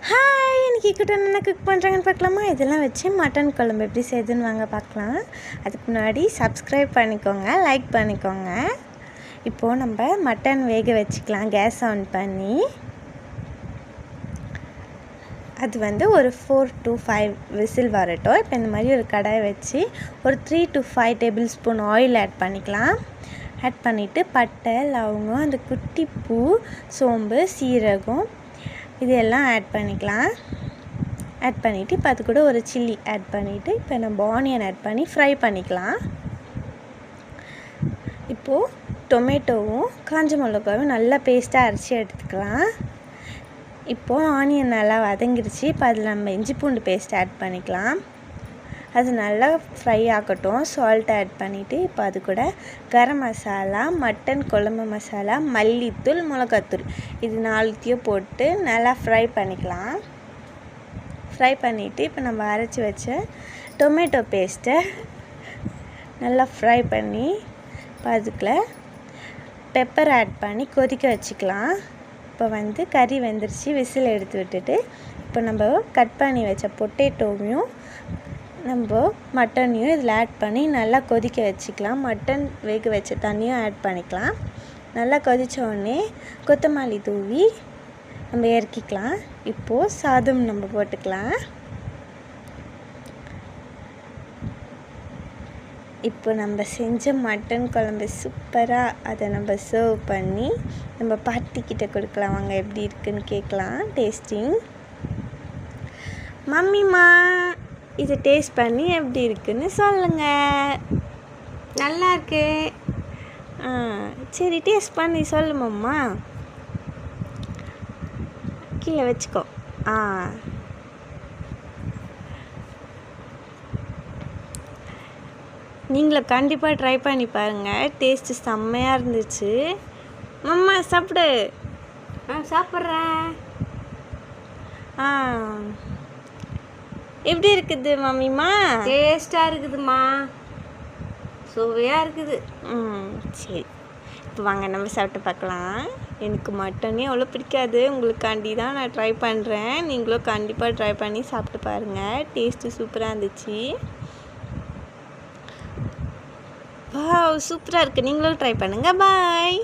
Hi, இன்றைக்கி கிட்ட என்ன குக் பண்ணுறாங்கன்னு பார்க்கலாமா? இதெல்லாம் வச்சு மட்டன் குழம்பு எப்படி செய்யுதுன்னு வாங்க பார்க்கலாம். அதுக்கு முன்னாடி சப்ஸ்கிரைப் பண்ணிக்கோங்க, லைக் பண்ணிக்கோங்க. இப்போது நம்ம மட்டன் வேக வச்சுக்கலாம். கேஸ் ஆன் பண்ணி அது ஒரு 4 to 5 விசில் வரட்டும். இப்போ இந்த மாதிரி ஒரு கடாய் வச்சு ஒரு 3 to 5 tablespoon oil add பண்ணிக்கலாம். ஆட் பண்ணிவிட்டு பட்டை, லவங்கம், அந்த குட்டி பூ, சோம்பு, சீரகம் இதெல்லாம் ஆட் பண்ணிக்கலாம். ஆட் பண்ணிவிட்டு இப்போ அது கூட ஒரு சில்லி ஆட் பண்ணிவிட்டு இப்போ நம்ம ஆனியன் ஆட் பண்ணி ஃப்ரை பண்ணிக்கலாம். இப்போது டொமேட்டோவும் காஞ்ச மிளகாவும் நல்லா பேஸ்ட்டாக அரைச்சி எடுத்துக்கலாம். இப்போது ஆனியன் நல்லா வதங்கிடுச்சு. இப்போ அதில் நம்ம இஞ்சி பூண்டு பேஸ்ட் ஆட் பண்ணிக்கலாம். அது நல்லா ஃப்ரை ஆகட்டும். சால்ட் ஆட் பண்ணிவிட்டு இப்போ அது கூட கரம் மசாலா, மட்டன் குழம்பு மசாலா, மல்லித்தூள், மிளகாத்தூள் இது 4த்தையும் போட்டு நல்லா ஃப்ரை பண்ணிக்கலாம். ஃப்ரை பண்ணிவிட்டு இப்போ நம்ம அரைச்சி வச்ச டொமேட்டோ பேஸ்ட்டை நல்லா ஃப்ரை பண்ணி இப்போ அதுக்குள்ள பெப்பர் ஆட் பண்ணி கொதிக்க வச்சுக்கலாம். இப்போ கறி வெந்துருச்சு. விசில் எடுத்து விட்டுட்டு இப்போ நம்ம கட் பண்ணி வச்ச பொட்டேட்டோவையும் நம்ம மட்டனையும் இதில் ஆட் பண்ணி நல்லா கொதிக்க வச்சுக்கலாம். மட்டன் வேக வச்ச தண்ணியும் ஆட் பண்ணிக்கலாம். நல்லா கொதித்த உடனே கொத்தமல்லி தூவி நம்ம இறக்கிக்கலாம். இப்போது சாதம் நம்ம போட்டுக்கலாம். இப்போ நம்ம செஞ்ச மட்டன் குழம்பு சூப்பராக அதை நம்ம சர்வ் பண்ணி நம்ம பாட்டிக்கிட்ட கொடுக்கலாம். வாங்க எப்படி இருக்குன்னு கேட்கலாம். டேஸ்டிங். மம்மிம்மா இதை டேஸ்ட் பண்ணி எப்படி இருக்குன்னு சொல்லுங்கள். நல்லா இருக்கு. சரி, டேஸ்ட் பண்ணி சொல்லுமாம்மா. கீழே வச்சுக்கோ. நீங்களும் கண்டிப்பாக ட்ரை பண்ணி பாருங்கள். டேஸ்ட்டு செம்மையாக இருந்துச்சு. மம்மா சாப்பிடு. சாப்பிட்றேன். எப்படி இருக்குது மம்மிம்மா? டேஸ்ட்டாக இருக்குதும்மா, சுவையாக இருக்குது. சரி, இப்போ வாங்க நம்ம சாப்பிட்டு பார்க்கலாம். எனக்கு மட்டனே அவ்வளோ பிடிக்காது. உங்களுக்காண்டி தான் நான் ட்ரை பண்ணுறேன். நீங்களும் கண்டிப்பாக ட்ரை பண்ணி சாப்பிட்டு பாருங்கள். டேஸ்ட்டு சூப்பராக இருந்துச்சு. வாவ், சூப்பராக இருக்குது. நீங்களும் ட்ரை பண்ணுங்கள். பாய்.